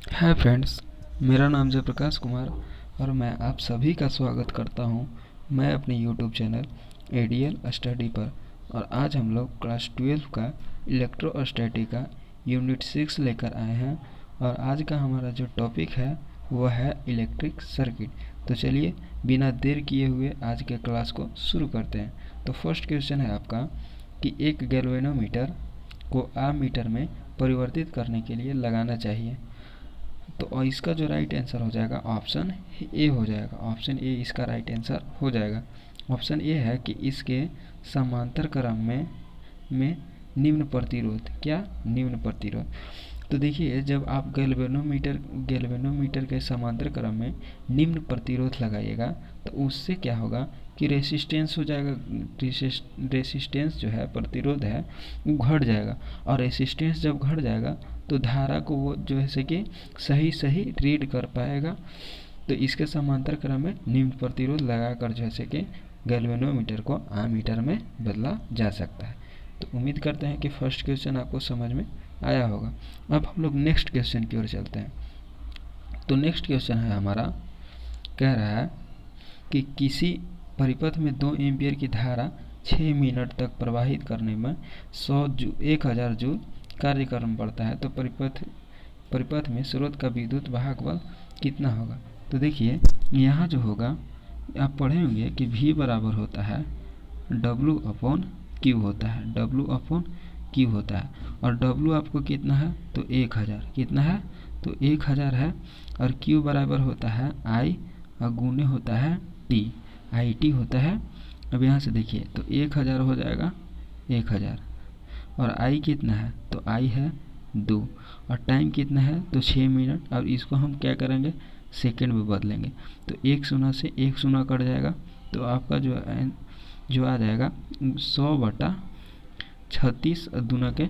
Hi friends, मेरा नाम जयप्रकाश कुमार और मैं आप सभी का स्वागत करता हूं मैं अपने यूट्यूब चैनल एडीएल स्टडी पर। और आज हम लोग क्लास 12 का इलेक्ट्रोस्टैटिक का यूनिट 6 लेकर आए हैं। और आज का हमारा जो टॉपिक है वह है इलेक्ट्रिक सर्किट। तो चलिए बिना देर किए हुए आज के क्लास को शुरू करते हैं। तो फर्स्ट क्वेश्चन है आपका कि एक गैल्वेनोमीटर को आमीटर में परिवर्तित करने के लिए लगाना चाहिए। तो इसका जो राइट आंसर हो जाएगा ऑप्शन ए हो जाएगा। ऑप्शन ए इसका राइट आंसर हो जाएगा। ऑप्शन ए है कि इसके समांतर क्रम में निम्न प्रतिरोध, क्या निम्न प्रतिरोध। तो देखिए, जब आप गैल्वेनोमीटर के समांतर क्रम में निम्न प्रतिरोध लगाइएगा तो उससे क्या होगा कि रेसिस्टेंस हो जाएगा। रेसिस्टेंस जो है, प्रतिरोध है, वो घट जाएगा। और रेसिस्टेंस जब घट जाएगा तो धारा को वो जो है कि सही सही रीड कर पाएगा। तो इसके समांतर क्रम में निम्न प्रतिरोध लगाकर जैसे कि गैल्वेनोमीटर को आमीटर में बदला जा सकता है। तो उम्मीद करते हैं कि फर्स्ट क्वेश्चन आपको समझ में आया होगा। अब हम लोग नेक्स्ट क्वेश्चन की ओर चलते हैं। तो नेक्स्ट क्वेश्चन है हमारा, कह रहा है कि किसी परिपथ में 2 एम्पियर की धारा 6 मिनट तक प्रवाहित करने में 1000 जूल कार्यक्रम पड़ता है। तो परिपथ में स्रोत का विद्युत वाहक बल कितना होगा। तो देखिए, यहाँ जो होगा आप पढ़े होंगे कि V बराबर होता है W/Q होता है, W/Q होता है। और W आपको कितना है तो 1000, कितना है तो 1000 है। और Q बराबर होता है I और गुने होता है T, IT होता है। अब यहाँ से देखिए तो 1000 हो जाएगा 1000 और I कितना है तो I है 2 और टाइम कितना है तो 6 मिनट। और इसको हम क्या करेंगे सेकंड में बदलेंगे। तो 1 शून्य से 1 शून्य कट जाएगा तो आपका जो आ जाएगा 100/36 दूना के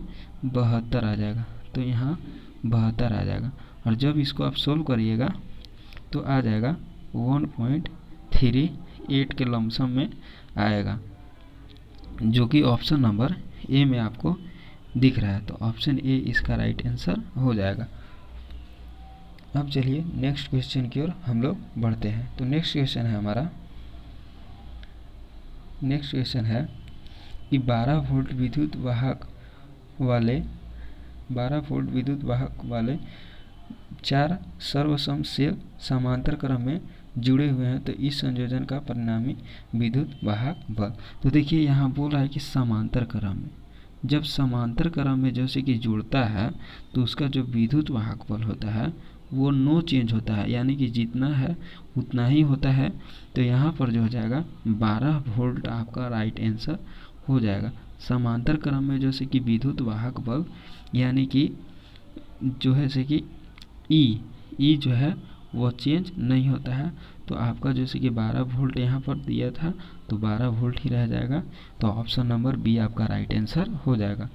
72 आ जाएगा। तो यहाँ 72 आ जाएगा। और जब इसको आप सोल्व करिएगा तो आ जाएगा 1.38 के लमसम में आएगा, जो कि ऑप्शन नंबर ए में आपको दिख रहा है। तो ऑप्शन ए इसका राइट आंसर हो जाएगा। अब चलिए नेक्स्ट क्वेश्चन की ओर हम लोग बढ़ते हैं। तो नेक्स्ट क्वेश्चन है हमारा, नेक्स्ट क्वेश्चन है कि 12 वोल्ट विद्युत वाहक वाले 4 सर्वसम सेल समांतर क्रम में जुड़े हुए हैं। तो इस संयोजन का परिणामी विद्युत वाहक बल। तो देखिए यहाँ बोल रहा है कि समांतर क्रम में, जब समांतर क्रम में जैसे कि जुड़ता है तो उसका जो विद्युत वाहक बल होता है वो नो चेंज होता है, यानी कि जितना है उतना ही होता है। तो यहाँ पर जो हो जाएगा 12 वोल्ट आपका राइट आंसर हो जाएगा। समांतर क्रम में जैसे कि विद्युत वाहक बल यानी कि जो है जैसे कि ई जो है वह चेंज नहीं होता है। तो आपका जैसे कि 12 वोल्ट यहाँ पर दिया था तो 12 वोल्ट ही रह जाएगा। तो ऑप्शन नंबर बी आपका राइट आंसर हो जाएगा।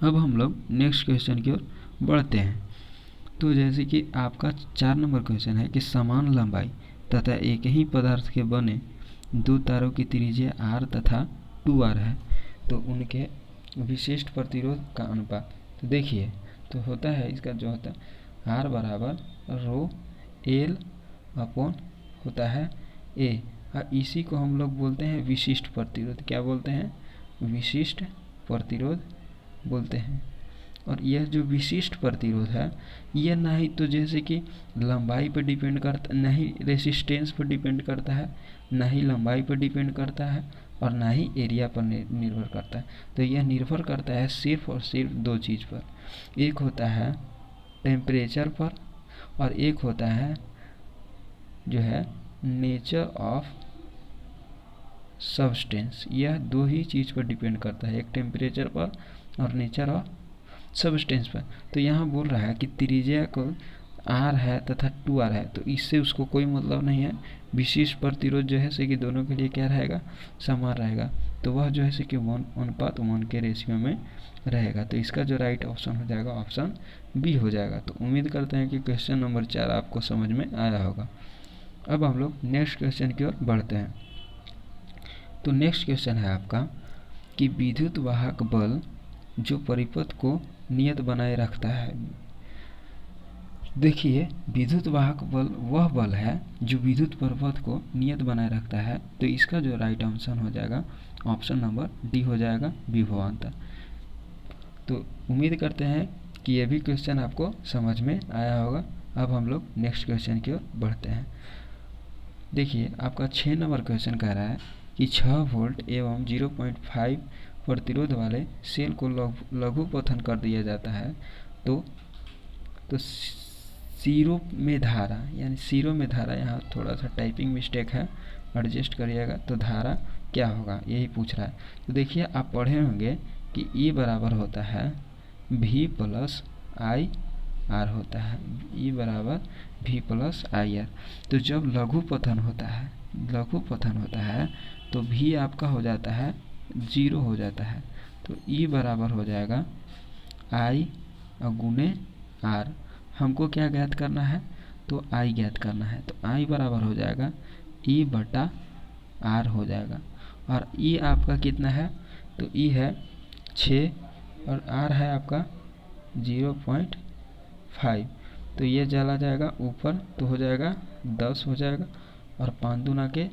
अब हम लोग नेक्स्ट क्वेश्चन की ओर बढ़ते हैं। तो जैसे कि आपका 4 नंबर क्वेश्चन है कि समान लंबाई तथा एक ही पदार्थ के बने 2 तारों की त्रिज्या R तथा 2R है, तो उनके विशिष्ट प्रतिरोध का अनुपात। तो देखिए, तो होता है इसका जो होता है R बराबर रो L अपॉन होता है A। और इसी को हम लोग बोलते हैं विशिष्ट प्रतिरोध। क्या बोलते हैं? विशिष्ट प्रतिरोध बोलते हैं। और यह जो विशिष्ट प्रतिरोध है यह ना ही तो जैसे कि लंबाई पर डिपेंड करता, ना ही रेसिस्टेंस पर डिपेंड करता है, ना ही लंबाई पर डिपेंड करता है और ना ही एरिया पर निर्भर करता है। तो यह निर्भर करता है सिर्फ और सिर्फ 2 चीज़ पर। एक होता है टेम्परेचर पर और एक होता है जो है नेचर ऑफ सब्सटेंस। यह 2 ही चीज़ पर डिपेंड करता है, एक टेम्परेचर पर और नेचर ऑफ सब्सटेंस पर। तो यहाँ बोल रहा है कि त्रिज्या को R है तथा 2R है, तो इससे उसको कोई मतलब नहीं है। विशिष्ट प्रतिरोध जो है से कि दोनों के लिए क्या रहेगा, समान रहेगा। तो वह जो है से कि 1:1 के रेशियो में रहेगा। तो इसका जो राइट ऑप्शन हो जाएगा ऑप्शन बी हो जाएगा। तो उम्मीद करते हैं कि क्वेश्चन नंबर 4 आपको समझ में आया होगा। अब हम लोग नेक्स्ट क्वेश्चन की ओर बढ़ते हैं। तो नेक्स्ट क्वेश्चन है आपका कि विद्युत वाहक बल जो परिपथ को नियत बनाए रखता है, देखिए विद्युत वाहक बल वह बल है जो विद्युत प्रपथ को नियत बनाए रखता है, तो इसका जो राइट आंसर हो जाएगा ऑप्शन नंबर डी हो जाएगा, विभवांतर। तो उम्मीद करते हैं कि ये भी क्वेश्चन आपको समझ में आया होगा। अब हम लोग नेक्स्ट क्वेश्चन की ओर बढ़ते हैं। देखिए आपका 6 नंबर क्वेश्चन कह रहा है कि 6 वोल्ट एवं 0.5 प्रतिरोध वाले सेल को लघु पथन कर दिया जाता है, तो सिरों में धारा, यानी सिरों में धारा, यहाँ थोड़ा सा टाइपिंग मिस्टेक है, एडजस्ट करिएगा, तो धारा क्या होगा यही पूछ रहा है। तो देखिए आप पढ़े होंगे कि E बराबर होता है V प्लस आई आर होता है, E बराबर V प्लस आई आर। तो जब लघु पतन होता है तो V आपका हो जाता है 0 हो जाता है, तो E बराबर हो जाएगा I गुने R। हमको क्या ज्ञात करना है, तो I ज्ञात करना है, तो I बराबर हो जाएगा E बटा R हो जाएगा। और E आपका कितना है, तो E है 6 और R है आपका 0.5, तो ये चला जाएगा ऊपर, तो हो जाएगा 10 हो जाएगा, और 5 दूना के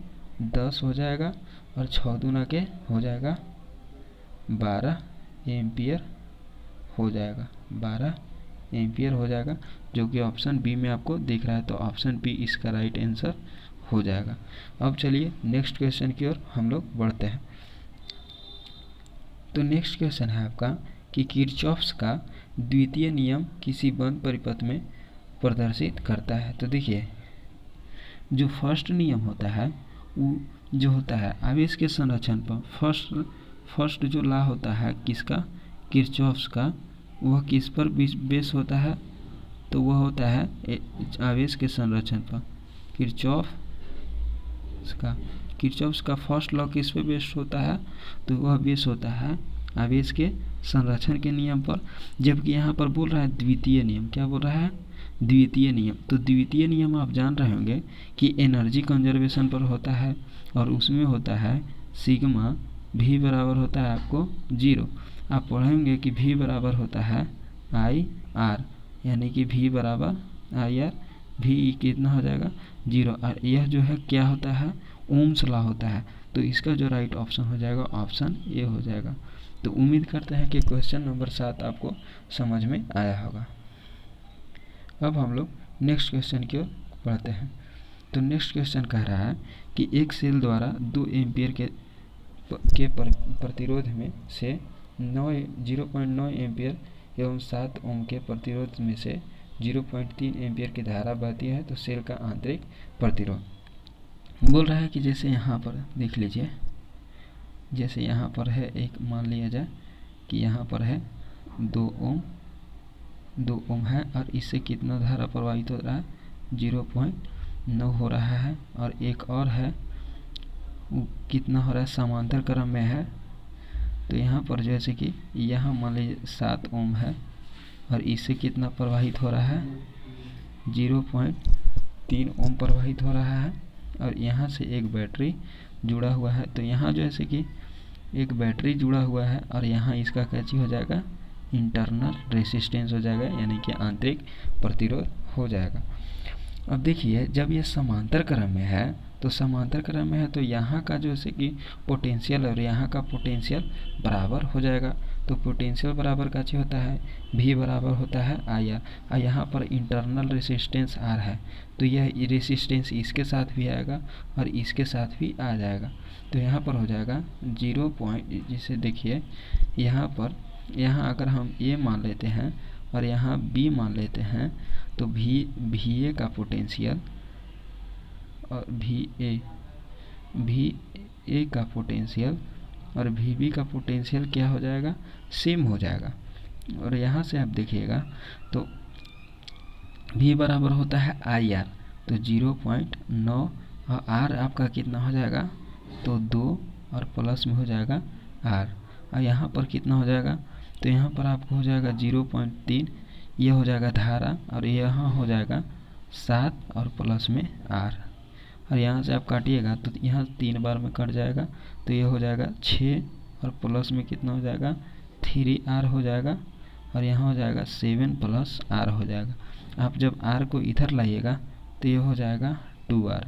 10 हो जाएगा, और 6 दूना के हो जाएगा 12 एम्पियर हो जाएगा, 12 एम्पियर हो जाएगा, जो कि ऑप्शन बी में आपको दिख रहा है। तो ऑप्शन बी इसका राइट आंसर हो जाएगा। अब चलिए नेक्स्ट क्वेश्चन की ओर हम लोग बढ़ते हैं। तो नेक्स्ट क्वेश्चन है आपका कि किरचॉफ्स का द्वितीय नियम किसी बंद परिपथ में प्रदर्शित करता है। तो देखिए जो फर्स्ट नियम होता है वो जो होता है आवेश के संरक्षण पर, फर्स्ट जो लॉ होता है किसका, किरचॉफ्स का, वह किस पर बेस होता है, तो वह होता है आवेश के संरक्षण पर। किरचॉफ्स का फर्स्ट लॉ किस पे बेस्ड होता है, तो वह बेस होता है आवेश के संरक्षण के नियम पर। जबकि यहाँ पर बोल रहा है द्वितीय नियम, क्या बोल रहा है, द्वितीय नियम। तो द्वितीय नियम आप जान रहे होंगे कि एनर्जी कंजर्वेशन पर होता है, और उसमें होता है सिग्मा V बराबर होता है आपको 0। आप पढ़ेंगे कि V बराबर होता है IR, यानी कि V बराबर IR, V कितना हो जाएगा 0, और यह जो है क्या होता है, ओम्स लॉ होता है। तो इसका जो राइट ऑप्शन हो जाएगा ऑप्शन ए हो जाएगा। तो उम्मीद करते हैं कि क्वेश्चन नंबर 7 आपको समझ में आया होगा। अब हम लोग नेक्स्ट क्वेश्चन की ओर बढ़ते हैं। तो नेक्स्ट क्वेश्चन कह रहा है कि एक सेल द्वारा 2 एम्पियर के प्रतिरोध में से 0.9 एम्पियर एवं 7 ओम के प्रतिरोध में से 0.3 एम्पियर की धारा बहती है, तो सेल का आंतरिक प्रतिरोध बोल रहा है कि जैसे यहाँ पर देख लीजिए, जैसे यहाँ पर है एक, मान लिया जाए कि यहाँ पर है 2 ओम है, और इससे कितना धारा प्रवाहित हो रहा है, 0.9 हो रहा है। और एक और है वो कितना हो रहा है, समांतर क्रम में है। तो यहाँ पर जैसे कि यहाँ मान लीजिए 7 ओम है, और इससे कितना प्रवाहित हो रहा है, 0.3 ओम प्रवाहित हो रहा है। और यहाँ से एक बैटरी जुड़ा हुआ है, तो यहाँ जैसे कि एक बैटरी जुड़ा हुआ है, और यहाँ इसका कैची हो जाएगा इंटरनल रेसिस्टेंस हो जाएगा, यानी कि आंतरिक प्रतिरोध हो जाएगा। अब देखिए जब ये समांतर क्रम में है, तो समांतर क्रम में है तो यहाँ का जैसे कि पोटेंशियल और यहाँ का पोटेंशियल बराबर हो जाएगा। तो पोटेंशियल बराबर का चीज होता है V बराबर होता है IR, और यहाँ पर इंटरनल रेसिस्टेंस R है, तो यह रेसिस्टेंस इसके साथ भी आएगा और इसके साथ भी आ जाएगा। तो यहाँ पर हो जाएगा 0 पॉइंट, जिसे देखिए यहाँ पर, यहाँ अगर हम A मान लेते हैं और यहाँ B मान लेते हैं, तो VA का पोटेंशियल और VA का पोटेंशियल और VB का पोटेंशियल क्या हो जाएगा, सेम हो जाएगा। और यहाँ से आप देखिएगा तो V बराबर होता है IR, तो 0.9, और R आपका कितना हो जाएगा, तो 2, और प्लस में हो जाएगा R, और यहाँ पर कितना हो जाएगा, तो यहाँ पर आपको हो जाएगा 0.3, यह हो जाएगा धारा, और यहाँ हो जाएगा 7 और प्लस में R, और यहाँ से आप काटिएगा तो यहाँ 3 बार में कट जाएगा, तो यह हो जाएगा 6 और प्लस में कितना हो जाएगा 3R हो जाएगा, और यहाँ हो जाएगा 7 प्लस r हो जाएगा। आप जब r को इधर लाइएगा तो ये हो जाएगा 2r,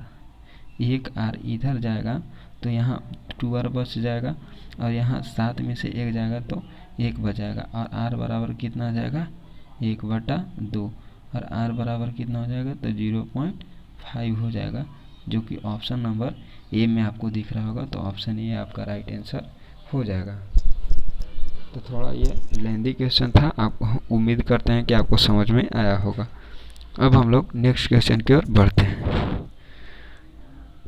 एक r इधर जाएगा तो यहाँ 2r बच जाएगा, और यहाँ 7 में से 1 जाएगा तो 1 बच जाएगा, और r बराबर कितना आ जाएगा 1/2, और r बराबर कितना हो जाएगा तो 0.5 हो जाएगा, जो कि ऑप्शन नंबर ए में आपको दिख रहा होगा। तो ऑप्शन ए आपका राइट आंसर हो जाएगा। तो थोड़ा ये लेंदी क्वेश्चन था, आप उम्मीद करते हैं कि आपको समझ में आया होगा। अब हम लोग नेक्स्ट क्वेश्चन की ओर बढ़ते हैं।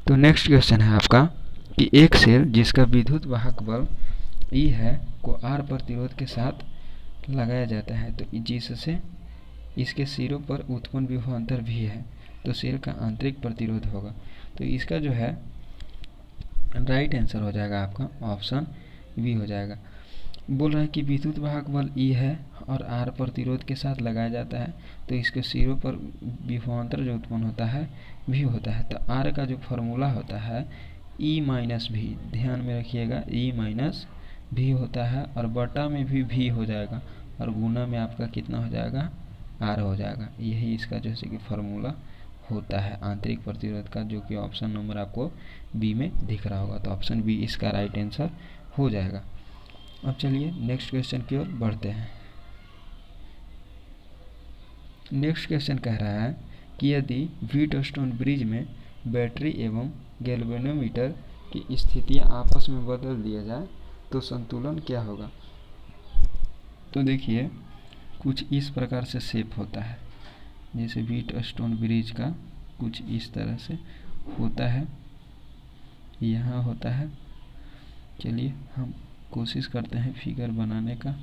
तो नेक्स्ट क्वेश्चन है आपका कि एक सेल जिसका विद्युत वाहक बल ई है को आर प्रतिरोध के साथ लगाया जाता है, तो जिससे इसके सिरों पर उत्पन्न विभवांतर भी है, तो सेल का आंतरिक प्रतिरोध होगा। तो इसका जो है राइट आंसर हो जाएगा आपका ऑप्शन बी हो जाएगा। बोल रहा है कि विद्युत वाहक बल ई है और आर प्रतिरोध के साथ लगाया जाता है, तो इसके सिरों पर विभवांतर जो उत्पन्न होता है भी होता है। तो आर का जो फॉर्मूला होता है ई माइनस भी, ध्यान में रखिएगा, ई माइनस भी होता है, और बटा में भी हो जाएगा, और गुना में आपका कितना हो जाएगा आर हो जाएगा। यही इसका जैसे कि फॉर्मूला होता है आंतरिक प्रतिरोध का, जो कि ऑप्शन नंबर आपको बी में दिख रहा होगा। तो ऑप्शन बी इसका राइट आंसर हो जाएगा। अब चलिए नेक्स्ट क्वेश्चन की ओर बढ़ते हैं। नेक्स्ट क्वेश्चन कह रहा है कि यदि व्हीटस्टोन ब्रिज में बैटरी एवं गैल्वेनोमीटर की स्थितियां आपस में बदल दिया जाए तो संतुलन क्या होगा। तो देखिए कुछ इस प्रकार से शेप होता है, जैसे व्हीटस्टोन ब्रिज का कुछ इस तरह से होता है, यहाँ होता है। चलिए हम कोशिश करते हैं फिगर बनाने का।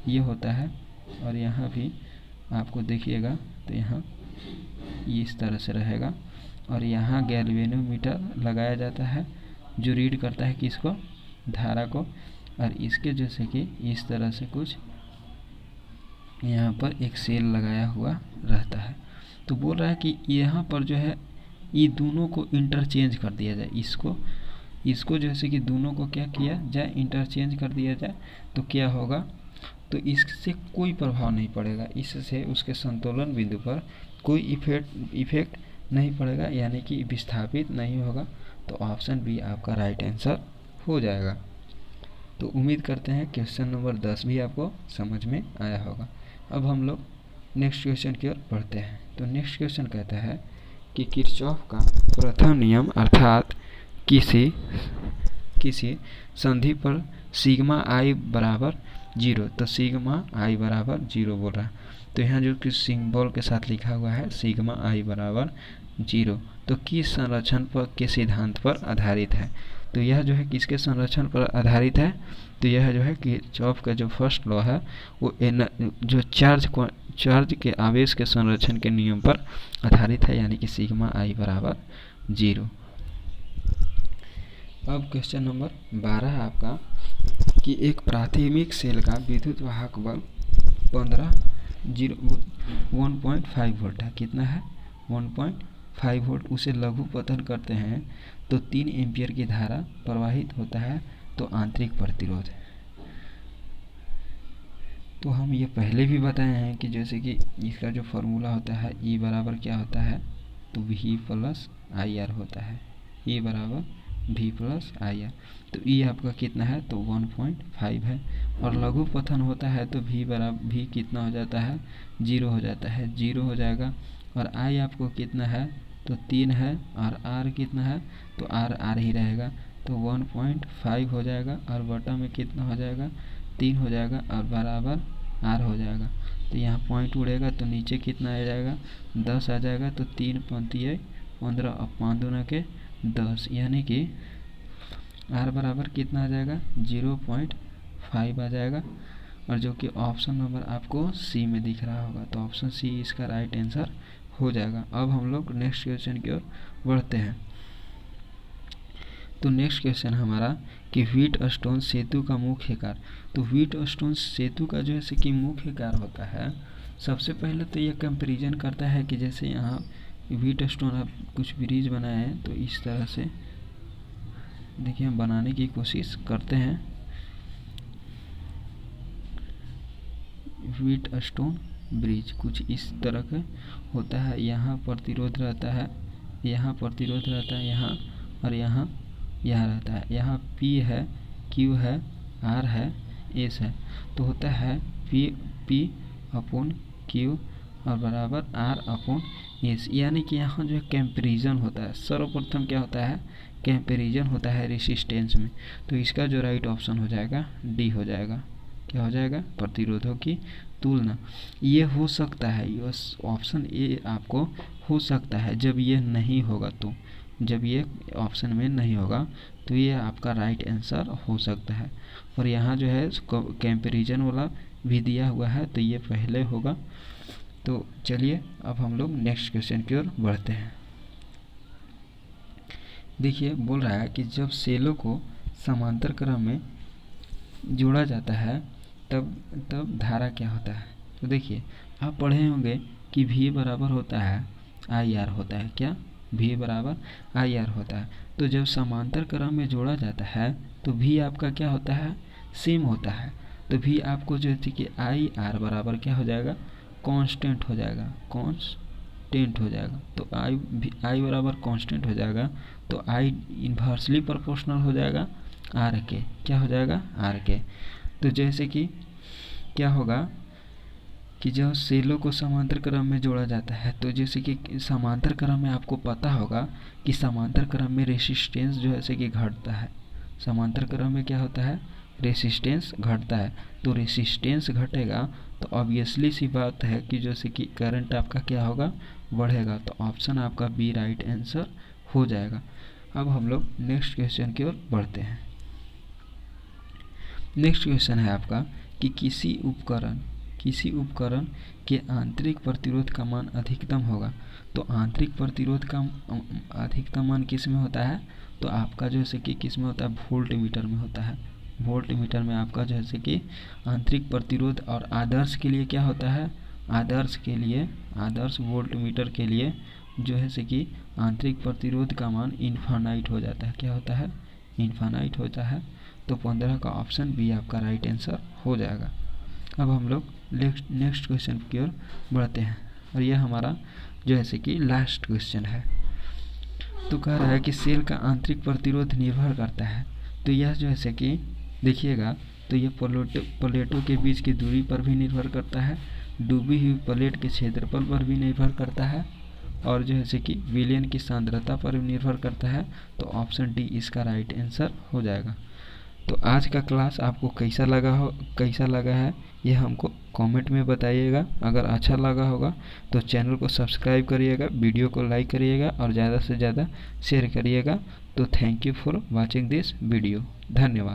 ये होता है, और यहाँ भी आपको देखिएगा तो यहाँ इस तरह से रहेगा, और यहाँ गैल्वेनोमीटर लगाया जाता है जो रीड करता है किसको, धारा को, और इसके जैसे कि इस तरह से कुछ यहाँ पर एक सेल लगाया हुआ रहता है। तो बोल रहा है कि यहाँ पर जो है ये दोनों को इंटरचेंज कर दिया जाए, इसको जैसे कि दोनों को क्या किया जाए इंटरचेंज कर दिया जाए, तो क्या होगा, तो इससे कोई प्रभाव नहीं पड़ेगा, इससे उसके संतुलन बिंदु पर कोई इफेक्ट नहीं पड़ेगा, यानी कि विस्थापित नहीं होगा। तो ऑप्शन बी आपका राइट आंसर हो जाएगा। तो उम्मीद करते हैं क्वेश्चन नंबर 10 भी आपको समझ में आया होगा। अब हम लोग नेक्स्ट क्वेश्चन की ओर बढ़ते हैं। तो नेक्स्ट क्वेश्चन कहता है कि किरचॉफ का प्रथम नियम अर्थात किसी संधि पर सिग्मा आई बराबर 0, तो सिग्मा आई बराबर 0 बोल रहा है। तो यहाँ जो कि सिंबल के साथ लिखा हुआ है सिग्मा आई बराबर 0, तो किस संरक्षण पर के सिद्धांत पर आधारित है। तो यह जो है किसके संरक्षण पर आधारित है, तो यह जो है किरचॉफ का जो फर्स्ट लॉ है वो जो चार्ज के आवेश के संरक्षण के नियम पर आधारित है, यानी कि सिग्मा आई बराबर 0। अब क्वेश्चन नंबर 12 है आपका कि एक प्राथमिक सेल का विद्युत वाहक बल 1.5 वोल्ट है। कितना है 1.5 वोल्ट। उसे लघु पतन करते हैं तो 3 एम्पियर की धारा प्रवाहित होता है, तो आंतरिक प्रतिरोध है। तो हम ये पहले भी बताए हैं कि जैसे कि इसका जो फॉर्मूला होता है ई बराबर क्या होता है, तो वी प्लस आई आर होता है, ई बराबर वी प्लस आई आर। तो ई आपका कितना है, तो 1.5 है, और लघु पतन होता है तो वी बराबर भी कितना हो जाता है 0 हो जाता है, 0 हो जाएगा। और आई आपको कितना है, तो 3 है, और आर कितना है, तो आर ही रहेगा, तो 1.5 हो जाएगा, और बटा में कितना हो जाएगा 3 हो जाएगा, और बराबर आर हो जाएगा। तो यहाँ पॉइंट उड़ेगा तो नीचे कितना आ जाएगा 10 आ जाएगा, तो 3 पंती 15 और 5 दूना के 10, यानी कि आर बराबर कितना आ जाएगा 0.5 आ जाएगा, और जो कि ऑप्शन नंबर आपको सी में दिख रहा होगा। तो ऑप्शन सी इसका राइट आंसर हो जाएगा। अब हम लोग नेक्स्ट क्वेश्चन की ओर बढ़ते हैं। तो नेक्स्ट क्वेश्चन हमारा कि व्हीटस्टोन सेतु का मुख्य कार्य। तो व्हीटस्टोन सेतु का जैसे कि मुख्य कार्य होता है, सबसे पहले तो ये कंपैरिजन करता है कि जैसे यहाँ व्हीटस्टोन आप कुछ ब्रिज बनाए हैं, तो इस तरह से देखिए हम बनाने की कोशिश करते हैं। व्हीट स्टोन ब्रिज, कुछ इस तरह का होता है। यहाँ प्रतिरोध रहता है, यहाँ प्रतिरोध रहता है, यहाँ और यहाँ रहता है। यहाँ P है, Q है, R है, S है, तो होता है P अपॉन Q और बराबर R अपॉन S। यानी कि यहाँ जो है कंपैरिजन होता है, सर्वप्रथम क्या होता है, कंपैरिजन होता है रेसिस्टेंस में। तो इसका जो राइट ऑप्शन हो जाएगा डी हो जाएगा। क्या हो जाएगा, प्रतिरोधों की तुलना। ये हो सकता है, ये ऑप्शन ए आपको हो सकता है, जब ये नहीं होगा तो, जब ये ऑप्शन में नहीं होगा तो ये आपका राइट आंसर हो सकता है। और यहाँ जो है कंपैरिजन वाला भी दिया हुआ है, तो ये पहले होगा। तो चलिए अब हम लोग नेक्स्ट क्वेश्चन की ओर बढ़ते हैं। देखिए बोल रहा है कि जब सेलों को समांतर क्रम में जोड़ा जाता है तब धारा क्या होता है। तो देखिए आप पढ़े होंगे कि V बराबर होता है IR होता है। क्या, V बराबर IR होता है। तो जब समांतर क्रम में जोड़ा जाता है तो V आपका क्या होता है, सेम होता है। तो V आपको जो है कि IR बराबर क्या हो जाएगा, कांस्टेंट हो जाएगा, कांस्टेंट हो जाएगा। तो I बराबर कांस्टेंट हो जाएगा, तो I इन्वर्सली प्रोपोर्शनल हो जाएगा R के। क्या हो जाएगा, R के। तो जैसे कि क्या होगा कि जब सेलों को समांतर क्रम में जोड़ा जाता है, तो जैसे कि समांतर क्रम में आपको पता होगा कि समांतर क्रम में रेसिस्टेंस जो है कि घटता है। समांतर क्रम में क्या होता है, रेसिस्टेंस घटता है। तो रेसिस्टेंस घटेगा तो ऑब्वियसली सी बात है कि जैसे कि करंट आपका क्या होगा, बढ़ेगा। तो ऑप्शन आपका बी राइट आंसर हो जाएगा। अब हम लोग नेक्स्ट क्वेश्चन की ओर बढ़ते हैं। नेक्स्ट क्वेश्चन है आपका कि किसी उपकरण के आंतरिक प्रतिरोध का मान अधिकतम होगा। तो आंतरिक प्रतिरोध का अधिकतम मान किस में होता है, तो आपका जैसे कि किस में होता है, वोल्ट मीटर में होता है। वोल्ट मीटर में आपका जैसे कि आंतरिक प्रतिरोध, और आदर्श के लिए क्या होता है, आदर्श वोल्ट मीटर के लिए जो है कि आंतरिक प्रतिरोध का मान इनफाइनाइट हो जाता है। क्या होता है, इनफाइनाइट होता है। तो 15 का ऑप्शन बी आपका राइट आंसर हो जाएगा। अब हम लोग नेक्स्ट क्वेश्चन की ओर बढ़ते हैं, और यह हमारा जो है कि लास्ट क्वेश्चन है। तो कह रहा है कि सेल का आंतरिक प्रतिरोध निर्भर करता है। तो यह जो है कि देखिएगा, तो यह प्लेटों के बीच की दूरी पर भी निर्भर करता है, डूबी हुई प्लेट के क्षेत्रफल पर भी निर्भर करता है, और जो है कि विलयन की सांद्रता पर भी निर्भर करता है। तो ऑप्शन डी इसका राइट आंसर हो जाएगा। तो आज का क्लास आपको कैसा लगा है, ये हमको कमेंट में बताइएगा। अगर अच्छा लगा होगा तो चैनल को सब्सक्राइब करिएगा, वीडियो को लाइक करिएगा और ज़्यादा से ज़्यादा शेयर करिएगा। तो thank you for watching this video. धन्यवाद।